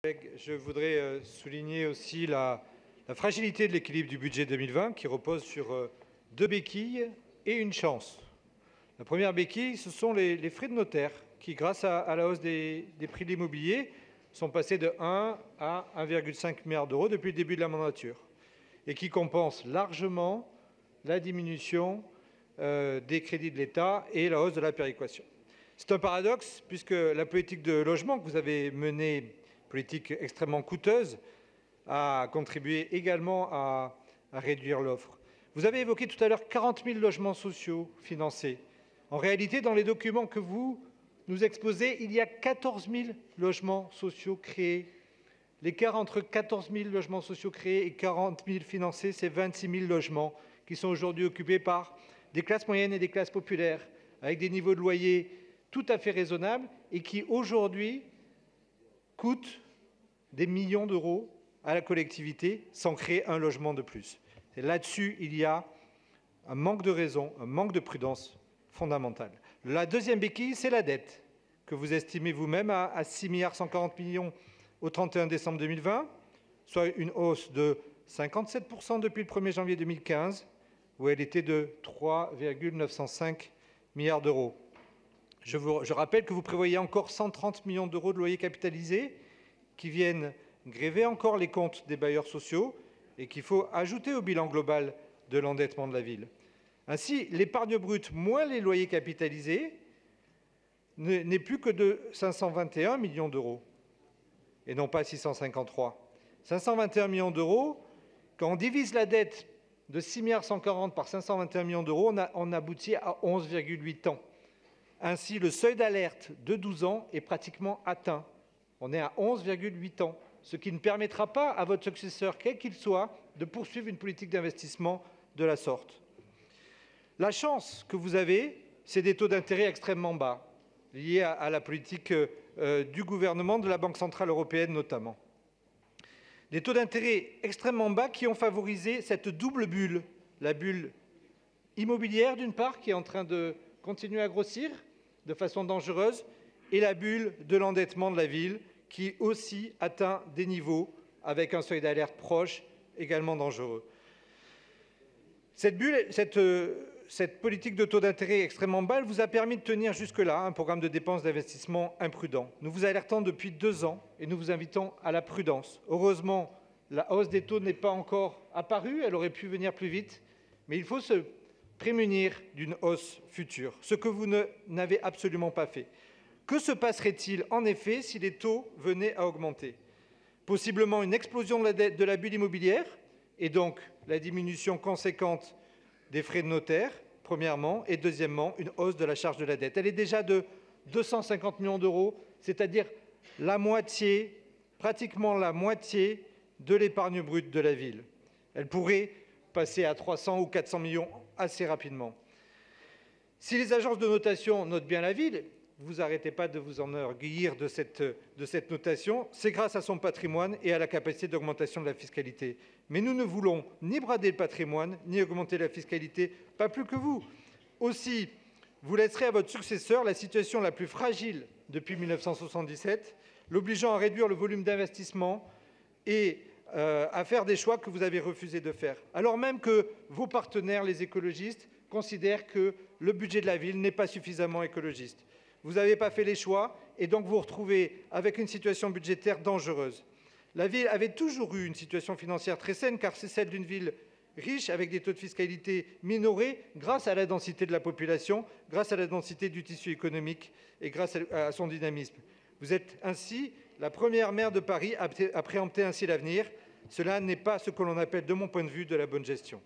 Je voudrais souligner aussi la fragilité de l'équilibre du budget 2020 qui repose sur deux béquilles et une chance. La première béquille, ce sont les frais de notaire qui, grâce à la hausse des prix de l'immobilier, sont passés de 1 à 1,5 milliard d'euros depuis le début de la mandature et qui compensent largement la diminution des crédits de l'État et la hausse de la péréquation. C'est un paradoxe puisque la politique de logement que vous avez menée, politique extrêmement coûteuse, a contribué également à réduire l'offre. Vous avez évoqué tout à l'heure 40 000 logements sociaux financés. En réalité, dans les documents que vous nous exposez, il y a 14 000 logements sociaux créés. L'écart entre 14 000 logements sociaux créés et 40 000 financés, c'est 26 000 logements qui sont aujourd'hui occupés par des classes moyennes et des classes populaires, avec des niveaux de loyer tout à fait raisonnables et qui, aujourd'hui, coûtent des millions d'euros à la collectivité sans créer un logement de plus. Et là-dessus, il y a un manque de raison, un manque de prudence fondamentale. La deuxième béquille, c'est la dette, que vous estimez vous-même à 6,140 milliards au 31 décembre 2020, soit une hausse de 57% depuis le 1er janvier 2015, où elle était de 3,905 milliards d'euros. Je rappelle que vous prévoyez encore 130 millions d'euros de loyers capitalisés qui viennent gréver encore les comptes des bailleurs sociaux et qu'il faut ajouter au bilan global de l'endettement de la ville. Ainsi, l'épargne brute moins les loyers capitalisés n'est plus que de 521 millions d'euros et non pas 653. 521 millions d'euros, quand on divise la dette de 6,140 par 521 millions d'euros, on aboutit à 11,8 ans. Ainsi, le seuil d'alerte de 12 ans est pratiquement atteint. On est à 11,8 ans, ce qui ne permettra pas à votre successeur, quel qu'il soit, de poursuivre une politique d'investissement de la sorte. La chance que vous avez, c'est des taux d'intérêt extrêmement bas, liés à la politique du gouvernement, de la Banque centrale européenne notamment. Des taux d'intérêt extrêmement bas qui ont favorisé cette double bulle, la bulle immobilière d'une part, qui est en train de continuer à grossir de façon dangereuse, et la bulle de l'endettement de la ville, qui aussi atteint des niveaux avec un seuil d'alerte proche, également dangereux. Cette politique de taux d'intérêt extrêmement bas vous a permis de tenir jusque-là un programme de dépenses d'investissement imprudent. Nous vous alertons depuis 2 ans et nous vous invitons à la prudence. Heureusement, la hausse des taux n'est pas encore apparue, elle aurait pu venir plus vite, mais il faut se prémunir d'une hausse future, ce que vous n'avez absolument pas fait. Que se passerait-il en effet si les taux venaient à augmenter? Possiblement une explosion de la bulle immobilière et donc la diminution conséquente des frais de notaire, premièrement, et deuxièmement, une hausse de la charge de la dette. Elle est déjà de 250 millions d'euros, c'est-à-dire la moitié, pratiquement la moitié de l'épargne brute de la ville. Elle pourrait passer à 300 ou 400 millions assez rapidement. Si les agences de notation notent bien la ville, vous n'arrêtez pas de vous enorgueillir de cette notation, c'est grâce à son patrimoine et à la capacité d'augmentation de la fiscalité. Mais nous ne voulons ni brader le patrimoine, ni augmenter la fiscalité, pas plus que vous. Aussi, vous laisserez à votre successeur la situation la plus fragile depuis 1977, l'obligeant à réduire le volume d'investissement et à faire des choix que vous avez refusé de faire, alors même que vos partenaires, les écologistes, considèrent que le budget de la ville n'est pas suffisamment écologiste. Vous n'avez pas fait les choix et donc vous vous retrouvez avec une situation budgétaire dangereuse. La ville avait toujours eu une situation financière très saine car c'est celle d'une ville riche avec des taux de fiscalité minorés grâce à la densité de la population, grâce à la densité du tissu économique et grâce à son dynamisme. Vous êtes ainsi la première maire de Paris à préempter ainsi l'avenir. Cela n'est pas ce que l'on appelle, de mon point de vue, de la bonne gestion.